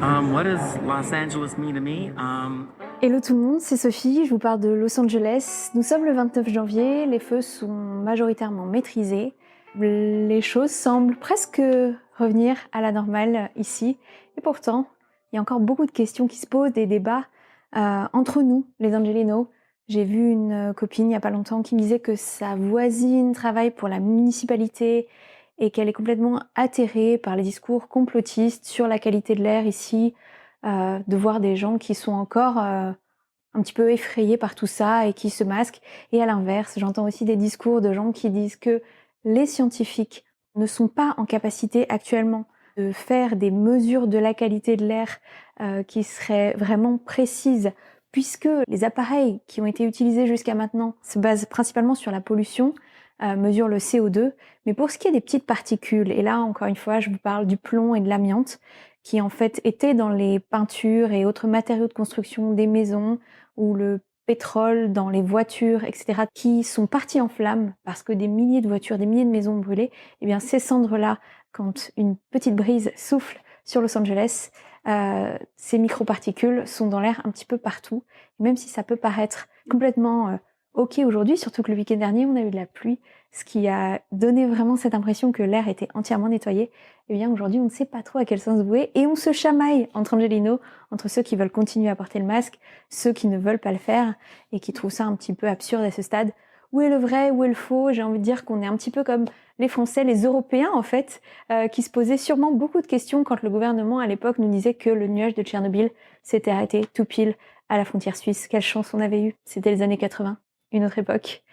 What does Los Angeles mean to me? Hello tout le monde, c'est Sophie, je vous parle de Los Angeles. Nous sommes le 29 janvier, les feux sont majoritairement maîtrisés. Les choses semblent presque revenir à la normale ici. Et pourtant, il y a encore beaucoup de questions qui se posent, des débats entre nous, les Angelinos. J'ai vu une copine il n'y a pas longtemps qui me disait que sa voisine travaille pour la municipalité et qu'elle est complètement atterrée par les discours complotistes sur la qualité de l'air ici, de voir des gens qui sont encore un petit peu effrayés par tout ça et qui se masquent. Et à l'inverse, j'entends aussi des discours de gens qui disent que les scientifiques ne sont pas en capacité actuellement de faire des mesures de la qualité de l'air qui seraient vraiment précises, puisque les appareils qui ont été utilisés jusqu'à maintenant se basent principalement sur la pollution, mesurent le CO2, mais pour ce qui est des petites particules, et là encore une fois je vous parle du plomb et de l'amiante, qui en fait étaient dans les peintures et autres matériaux de construction des maisons, ou le pétrole dans les voitures, etc., qui sont partis en flammes parce que des milliers de voitures, des milliers de maisons ont brûlé, eh bien ces cendres-là, quand une petite brise souffle sur Los Angeles, ces microparticules sont dans l'air un petit peu partout. Et même si ça peut paraître complètement ok aujourd'hui, surtout que le week-end dernier, on a eu de la pluie, ce qui a donné vraiment cette impression que l'air était entièrement nettoyé, eh bien aujourd'hui, on ne sait pas trop à quel sens vouer et on se chamaille entre Angelinos, entre ceux qui veulent continuer à porter le masque, ceux qui ne veulent pas le faire et qui trouvent ça un petit peu absurde à ce stade. Où est le vrai, où est le faux? J'ai envie de dire qu'on est un petit peu comme les Français, les Européens en fait, qui se posaient sûrement beaucoup de questions quand le gouvernement à l'époque nous disait que le nuage de Tchernobyl s'était arrêté tout pile à la frontière suisse. Quelle chance on avait eu, c'était les années 80, une autre époque.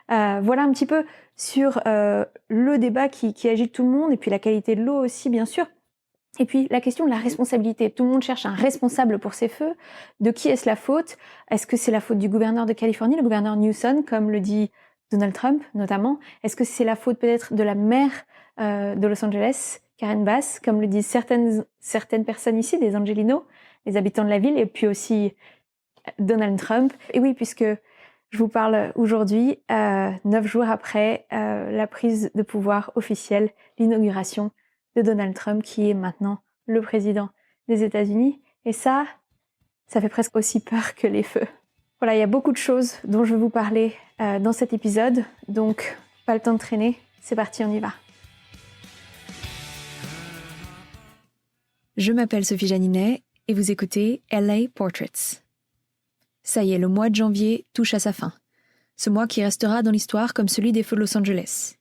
Voilà un petit peu sur le débat qui agite tout le monde, et puis la qualité de l'eau aussi bien sûr. Et puis la question de la responsabilité. Tout le monde cherche un responsable pour ces feux. De qui est-ce la faute? Est-ce que c'est la faute du gouverneur de Californie, le gouverneur Newsom, comme le dit Donald Trump notamment? Est-ce que c'est la faute peut-être de la maire de Los Angeles, Karen Bass, comme le disent certaines personnes ici, des Angelinos, les habitants de la ville, et puis aussi Donald Trump? Et oui, puisque je vous parle aujourd'hui, 9 jours après la prise de pouvoir officielle, l'inauguration de Donald Trump, qui est maintenant le président des États-Unis. Et ça fait presque aussi peur que les feux. Voilà, il y a beaucoup de choses dont je vais vous parler dans cet épisode, donc pas le temps de traîner, c'est parti, on y va. Je m'appelle Sophie Janinet et vous écoutez LA Portraits. Ça y est, le mois de janvier touche à sa fin. Ce mois qui restera dans l'histoire comme celui des feux de Los Angeles.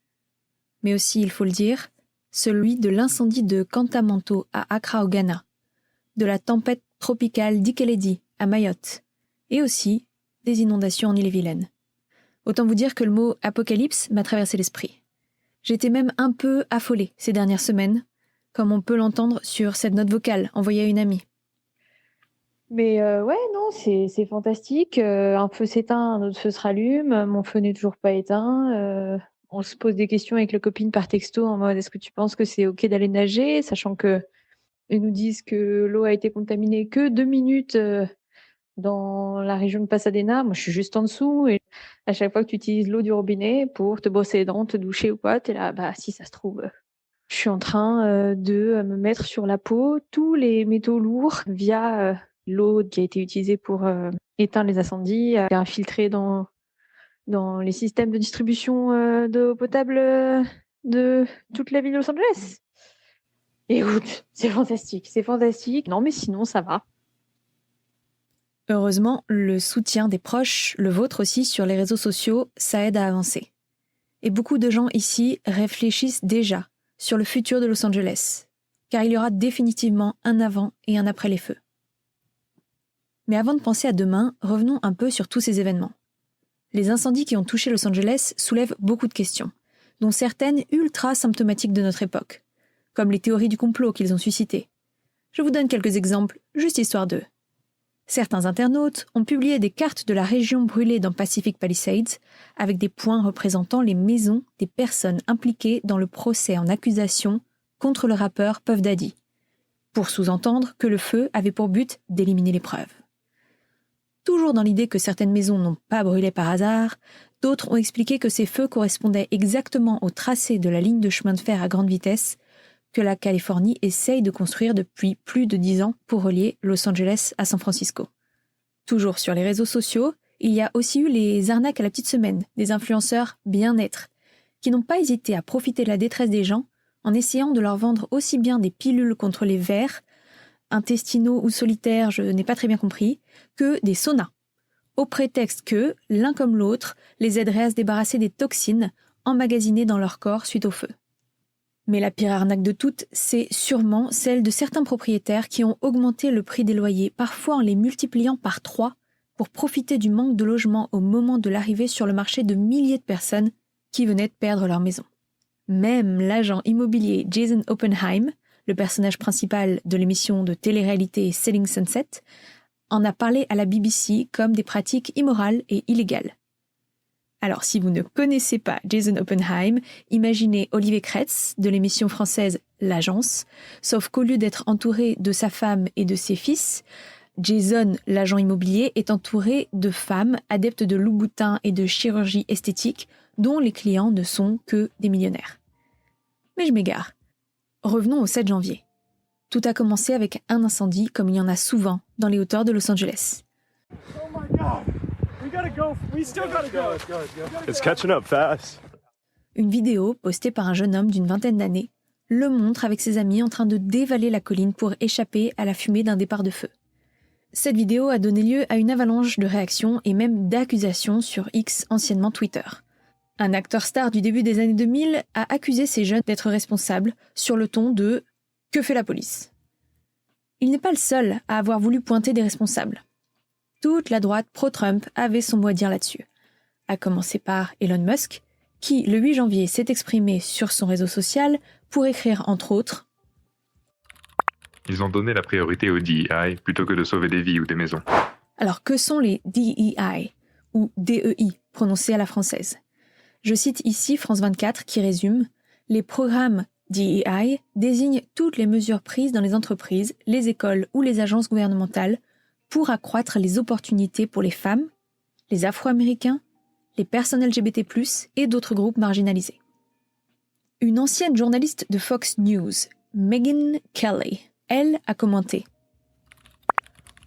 Mais aussi, il faut le dire, celui de l'incendie de Cantamanto à Accra au Ghana, de la tempête tropicale d'Ikeledi à Mayotte, et aussi des inondations en Ille-et-Vilaine. Autant vous dire que le mot « apocalypse » m'a traversé l'esprit. J'étais même un peu affolée ces dernières semaines, comme on peut l'entendre sur cette note vocale envoyée à une amie. Mais ouais, non, c'est fantastique. Un feu s'éteint, un autre feu se rallume. Mon feu n'est toujours pas éteint. On se pose des questions avec la copine par texto en mode est-ce que tu penses que c'est ok d'aller nager, sachant que ils nous disent que l'eau a été contaminée que 2 minutes dans la région de Pasadena. Moi, je suis juste en dessous et à chaque fois que tu utilises l'eau du robinet pour te brosser les dents, te doucher ou quoi, t'es là, bah si ça se trouve, je suis en train de me mettre sur la peau tous les métaux lourds via l'eau qui a été utilisée pour éteindre les incendies, infiltrée dans les systèmes de distribution d'eau potable de toute la ville de Los Angeles. Écoute, c'est fantastique, c'est fantastique. Non, mais sinon, ça va. Heureusement, le soutien des proches, le vôtre aussi sur les réseaux sociaux, ça aide à avancer. Et beaucoup de gens ici réfléchissent déjà sur le futur de Los Angeles, car il y aura définitivement un avant et un après les feux. Mais avant de penser à demain, revenons un peu sur tous ces événements. Les incendies qui ont touché Los Angeles soulèvent beaucoup de questions, dont certaines ultra symptomatiques de notre époque, comme les théories du complot qu'ils ont suscitées. Je vous donne quelques exemples, juste histoire d'eux. Certains internautes ont publié des cartes de la région brûlée dans Pacific Palisades, avec des points représentant les maisons des personnes impliquées dans le procès en accusation contre le rappeur Puff Daddy, pour sous-entendre que le feu avait pour but d'éliminer les preuves. Toujours dans l'idée que certaines maisons n'ont pas brûlé par hasard, d'autres ont expliqué que ces feux correspondaient exactement au tracé de la ligne de chemin de fer à grande vitesse que la Californie essaye de construire depuis plus de 10 ans pour relier Los Angeles à San Francisco. Toujours sur les réseaux sociaux, il y a aussi eu les arnaques à la petite semaine, des influenceurs bien-être, qui n'ont pas hésité à profiter de la détresse des gens en essayant de leur vendre aussi bien des pilules contre les vers, intestinaux ou solitaires, je n'ai pas très bien compris, que des saunas, au prétexte que, l'un comme l'autre, les aiderait à se débarrasser des toxines emmagasinées dans leur corps suite au feu. Mais la pire arnaque de toutes, c'est sûrement celle de certains propriétaires qui ont augmenté le prix des loyers, parfois en les multipliant par 3, pour profiter du manque de logement au moment de l'arrivée sur le marché de milliers de personnes qui venaient de perdre leur maison. Même l'agent immobilier Jason Oppenheim, le personnage principal de l'émission de télé-réalité Selling Sunset, en a parlé à la BBC comme des pratiques immorales et illégales. Alors, si vous ne connaissez pas Jason Oppenheim, imaginez Olivier Kretz de l'émission française L'Agence, sauf qu'au lieu d'être entouré de sa femme et de ses fils, Jason, l'agent immobilier, est entouré de femmes adeptes de louboutin et de chirurgie esthétique, dont les clients ne sont que des millionnaires. Mais je m'égare. Revenons au 7 janvier. Tout a commencé avec un incendie, comme il y en a souvent dans les hauteurs de Los Angeles. Oh my God! We gotta go. We still gotta go. It's catching up fast. Une vidéo postée par un jeune homme d'une vingtaine d'années le montre avec ses amis en train de dévaler la colline pour échapper à la fumée d'un départ de feu. Cette vidéo a donné lieu à une avalanche de réactions et même d'accusations sur X, anciennement Twitter. Un acteur star du début des années 2000 a accusé ces jeunes d'être responsables sur le ton de « Que fait la police ?» Il n'est pas le seul à avoir voulu pointer des responsables. Toute la droite pro-Trump avait son mot à dire là-dessus. À commencer par Elon Musk, qui, le 8 janvier, s'est exprimé sur son réseau social pour écrire, entre autres, « Ils ont donné la priorité au DEI plutôt que de sauver des vies ou des maisons. » Alors, que sont les DEI, ou DEI, prononcés à la française ? Je cite ici France 24 qui résume « Les programmes DEI désignent toutes les mesures prises dans les entreprises, les écoles ou les agences gouvernementales pour accroître les opportunités pour les femmes, les Afro-Américains, les personnes LGBT+, et d'autres groupes marginalisés. » Une ancienne journaliste de Fox News, Megyn Kelly, elle a commenté.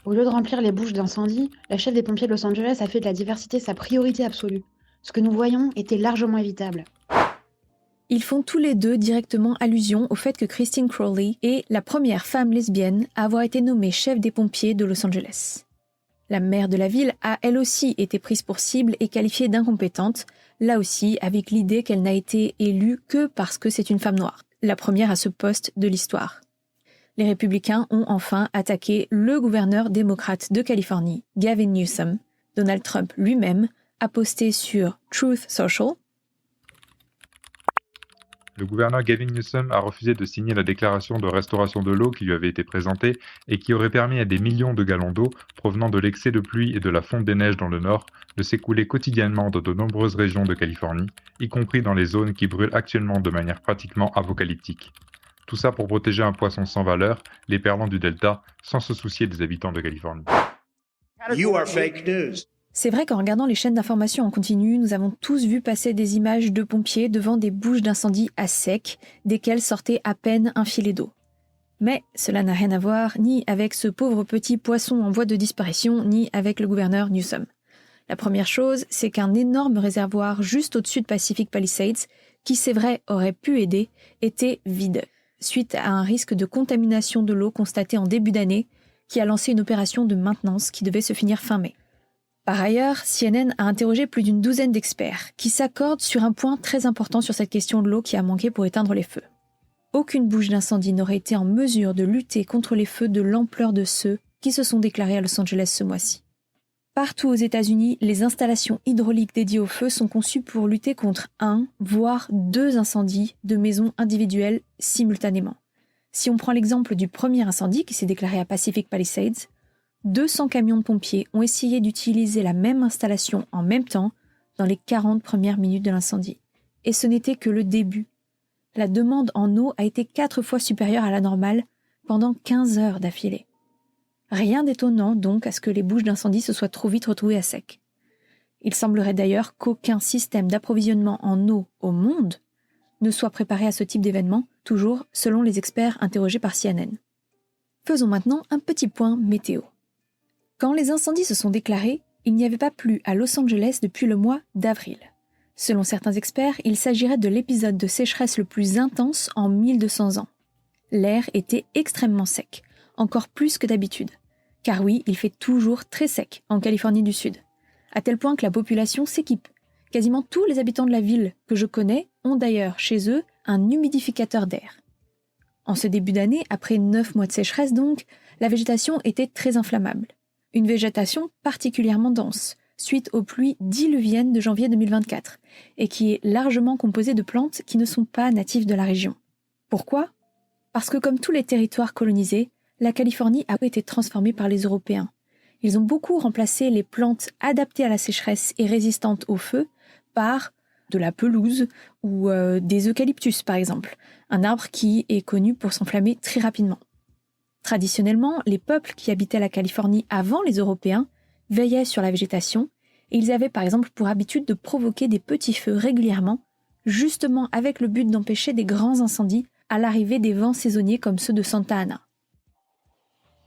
Au lieu de remplir les bouches d'incendie, la chef des pompiers de Los Angeles a fait de la diversité sa priorité absolue. Ce que nous voyons était largement évitable. Ils font tous les deux directement allusion au fait que Christine Crowley est la première femme lesbienne à avoir été nommée chef des pompiers de Los Angeles. La maire de la ville a elle aussi été prise pour cible et qualifiée d'incompétente, là aussi avec l'idée qu'elle n'a été élue que parce que c'est une femme noire, la première à ce poste de l'histoire. Les républicains ont enfin attaqué le gouverneur démocrate de Californie, Gavin Newsom. Donald Trump lui-même a posté sur Truth Social. Le gouverneur Gavin Newsom a refusé de signer la déclaration de restauration de l'eau qui lui avait été présentée et qui aurait permis à des millions de gallons d'eau provenant de l'excès de pluie et de la fonte des neiges dans le nord de s'écouler quotidiennement dans de nombreuses régions de Californie, y compris dans les zones qui brûlent actuellement de manière pratiquement apocalyptique. Tout ça pour protéger un poisson sans valeur, les perlants du delta, sans se soucier des habitants de Californie. You are fake news. C'est vrai qu'en regardant les chaînes d'information en continu, nous avons tous vu passer des images de pompiers devant des bouches d'incendie à sec, desquelles sortait à peine un filet d'eau. Mais cela n'a rien à voir ni avec ce pauvre petit poisson en voie de disparition, ni avec le gouverneur Newsom. La première chose, c'est qu'un énorme réservoir juste au-dessus de Pacific Palisades, qui c'est vrai aurait pu aider, était vide, suite à un risque de contamination de l'eau constaté en début d'année, qui a lancé une opération de maintenance qui devait se finir fin mai. Par ailleurs, CNN a interrogé plus d'une douzaine d'experts qui s'accordent sur un point très important sur cette question de l'eau qui a manqué pour éteindre les feux. Aucune bouche d'incendie n'aurait été en mesure de lutter contre les feux de l'ampleur de ceux qui se sont déclarés à Los Angeles ce mois-ci. Partout aux États-Unis, les installations hydrauliques dédiées au feu sont conçues pour lutter contre 1, voire 2 incendies de maisons individuelles simultanément. Si on prend l'exemple du premier incendie qui s'est déclaré à Pacific Palisades, 200 camions de pompiers ont essayé d'utiliser la même installation en même temps dans les 40 premières minutes de l'incendie. Et ce n'était que le début. La demande en eau a été 4 fois supérieure à la normale pendant 15 heures d'affilée. Rien d'étonnant donc à ce que les bouches d'incendie se soient trop vite retrouvées à sec. Il semblerait d'ailleurs qu'aucun système d'approvisionnement en eau au monde ne soient préparés à ce type d'événement, toujours selon les experts interrogés par CNN. Faisons maintenant un petit point météo. Quand les incendies se sont déclarés, il n'y avait pas plu à Los Angeles depuis le mois d'avril. Selon certains experts, il s'agirait de l'épisode de sécheresse le plus intense en 1200 ans. L'air était extrêmement sec, encore plus que d'habitude. Car oui, il fait toujours très sec en Californie du Sud, à tel point que la population s'équipe. Quasiment tous les habitants de la ville que je connais ont d'ailleurs chez eux un humidificateur d'air. En ce début d'année, après 9 mois de sécheresse donc, la végétation était très inflammable. Une végétation particulièrement dense, suite aux pluies diluviennes de janvier 2024, et qui est largement composée de plantes qui ne sont pas natives de la région. Pourquoi ? Parce que comme tous les territoires colonisés, la Californie a été transformée par les Européens. Ils ont beaucoup remplacé les plantes adaptées à la sécheresse et résistantes au feu par de la pelouse ou des eucalyptus par exemple, un arbre qui est connu pour s'enflammer très rapidement. Traditionnellement, les peuples qui habitaient la Californie avant les Européens veillaient sur la végétation et ils avaient par exemple pour habitude de provoquer des petits feux régulièrement, justement avec le but d'empêcher des grands incendies à l'arrivée des vents saisonniers comme ceux de Santa Ana.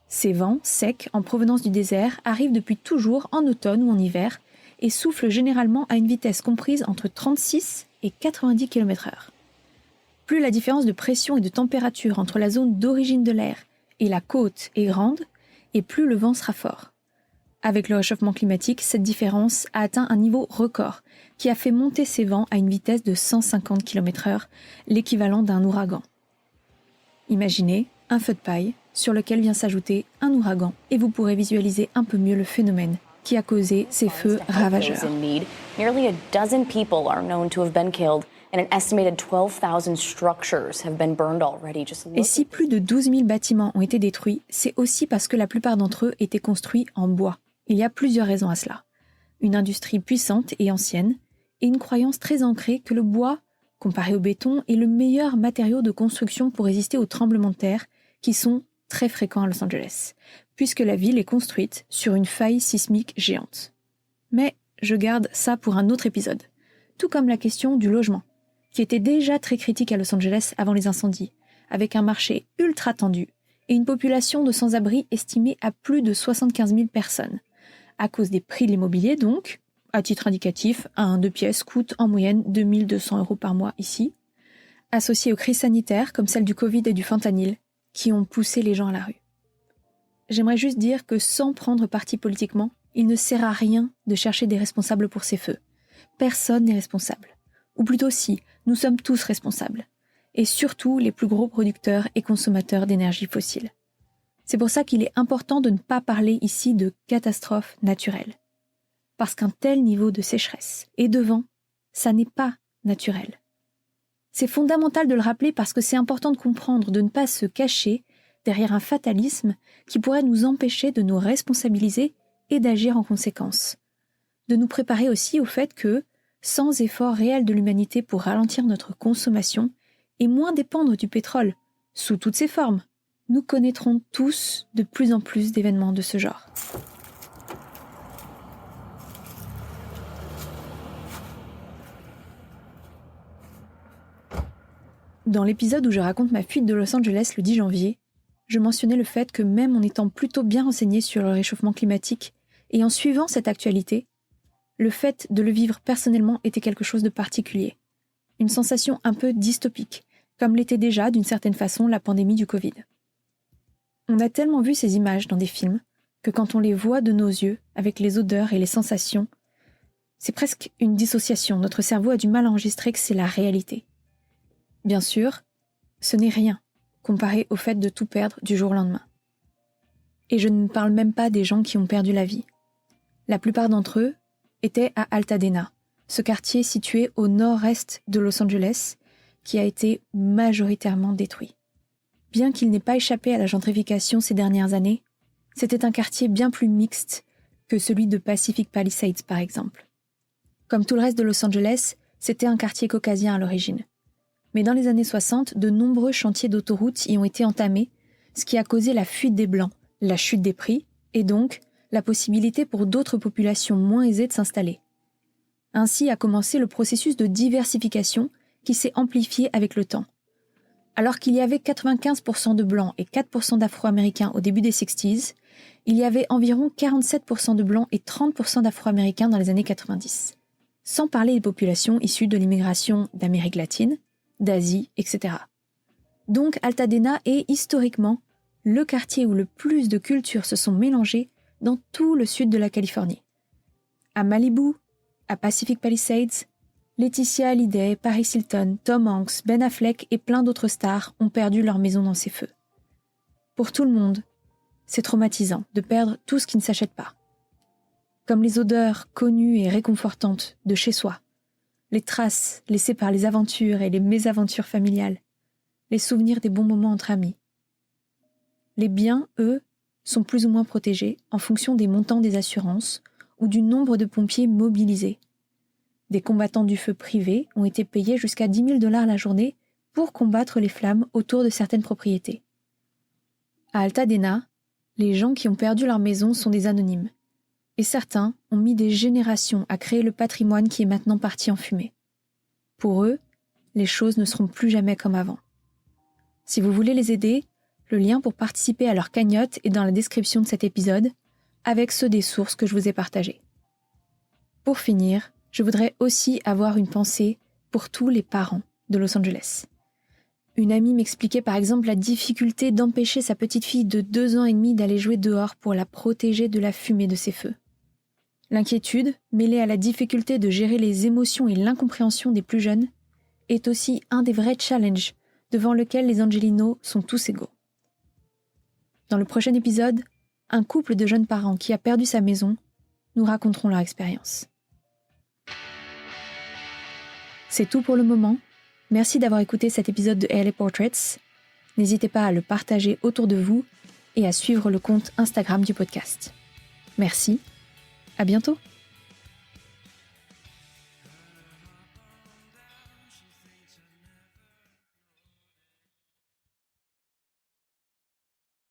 Ces vents, secs, en provenance du désert, arrivent depuis toujours en automne ou en hiver et soufflent généralement à une vitesse comprise entre 36 et 90 km/h. Plus la différence de pression et de température entre la zone d'origine de l'air et la côte est grande, et plus le vent sera fort. Avec le réchauffement climatique, cette différence a atteint un niveau record qui a fait monter ces vents à une vitesse de 150 km/h, l'équivalent d'un ouragan. Imaginez un feu de paille sur lequel vient s'ajouter un ouragan et vous pourrez visualiser un peu mieux le phénomène qui a causé ces feux ravageurs. Nearly a dozen people are known to have been killed and an estimated 12,000 structures have been burned already. Et si plus de 12 000 bâtiments ont été détruits, c'est aussi parce que la plupart d'entre eux étaient construits en bois. Il y a plusieurs raisons à cela. Une industrie puissante et ancienne, et une croyance très ancrée que le bois, comparé au béton, est le meilleur matériau de construction pour résister aux tremblements de terre qui sont très fréquents à Los Angeles, puisque la ville est construite sur une faille sismique géante. Mais je garde ça pour un autre épisode, tout comme la question du logement, qui était déjà très critique à Los Angeles avant les incendies, avec un marché ultra tendu et une population de sans-abri estimée à plus de 75 000 personnes, à cause des prix de l'immobilier donc. À titre indicatif, un 2 pièces coûte en moyenne 2 200 € par mois ici, associé aux crises sanitaires comme celle du Covid et du fentanyl, qui ont poussé les gens à la rue. J'aimerais juste dire que sans prendre parti politiquement, il ne sert à rien de chercher des responsables pour ces feux. Personne n'est responsable. Ou plutôt si, nous sommes tous responsables. Et surtout les plus gros producteurs et consommateurs d'énergie fossile. C'est pour ça qu'il est important de ne pas parler ici de catastrophe naturelle. Parce qu'un tel niveau de sécheresse et de vent, ça n'est pas naturel. C'est fondamental de le rappeler parce que c'est important de comprendre, de ne pas se cacher derrière un fatalisme qui pourrait nous empêcher de nous responsabiliser et d'agir en conséquence. De nous préparer aussi au fait que, sans effort réel de l'humanité pour ralentir notre consommation et moins dépendre du pétrole, sous toutes ses formes, nous connaîtrons tous de plus en plus d'événements de ce genre. Dans l'épisode où je raconte ma fuite de Los Angeles le 10 janvier, je mentionnais le fait que même en étant plutôt bien renseigné sur le réchauffement climatique et en suivant cette actualité, le fait de le vivre personnellement était quelque chose de particulier. Une sensation un peu dystopique, comme l'était déjà d'une certaine façon la pandémie du Covid. On a tellement vu ces images dans des films que quand on les voit de nos yeux, avec les odeurs et les sensations, c'est presque une dissociation. Notre cerveau a du mal à enregistrer que c'est la réalité. Bien sûr, ce n'est rien comparé au fait de tout perdre du jour au lendemain. Et je ne parle même pas des gens qui ont perdu la vie. La plupart d'entre eux étaient à Altadena, ce quartier situé au nord-est de Los Angeles, qui a été majoritairement détruit. Bien qu'il n'ait pas échappé à la gentrification ces dernières années, c'était un quartier bien plus mixte que celui de Pacific Palisades par exemple. Comme tout le reste de Los Angeles, c'était un quartier caucasien à l'origine. Mais dans les années 60, de nombreux chantiers d'autoroutes y ont été entamés, ce qui a causé la fuite des Blancs, la chute des prix, et donc la possibilité pour d'autres populations moins aisées de s'installer. Ainsi a commencé le processus de diversification qui s'est amplifié avec le temps. Alors qu'il y avait 95% de blancs et 4% d'afro-américains au début des 60s, il y avait environ 47% de blancs et 30% d'afro-américains dans les années 90. Sans parler des populations issues de l'immigration d'Amérique latine, d'Asie, etc. Donc Altadena est historiquement le quartier où le plus de cultures se sont mélangées dans tout le sud de la Californie. À Malibu, à Pacific Palisades, Laetitia Hallyday, Paris Hilton, Tom Hanks, Ben Affleck et plein d'autres stars ont perdu leur maison dans ces feux. Pour tout le monde, c'est traumatisant de perdre tout ce qui ne s'achète pas. Comme les odeurs connues et réconfortantes de chez soi, les traces laissées par les aventures et les mésaventures familiales, les souvenirs des bons moments entre amis. Les biens, eux, sont plus ou moins protégés en fonction des montants des assurances ou du nombre de pompiers mobilisés. Des combattants du feu privés ont été payés jusqu'à $10 000 la journée pour combattre les flammes autour de certaines propriétés. À Altadena, les gens qui ont perdu leur maison sont des anonymes. Et certains ont mis des générations à créer le patrimoine qui est maintenant parti en fumée. Pour eux, les choses ne seront plus jamais comme avant. Si vous voulez les aider, le lien pour participer à leur cagnotte est dans la description de cet épisode, avec ceux des sources que je vous ai partagées. Pour finir, je voudrais aussi avoir une pensée pour tous les parents de Los Angeles. Une amie m'expliquait par exemple la difficulté d'empêcher sa petite fille de 2 ans et demi d'aller jouer dehors pour la protéger de la fumée de ces feux. L'inquiétude, mêlée à la difficulté de gérer les émotions et l'incompréhension des plus jeunes, est aussi un des vrais challenges devant lequel les Angelinos sont tous égaux. Dans le prochain épisode, un couple de jeunes parents qui a perdu sa maison nous raconteront leur expérience. C'est tout pour le moment. Merci d'avoir écouté cet épisode de LA Portraits. N'hésitez pas à le partager autour de vous et à suivre le compte Instagram du podcast. Merci, à bientôt.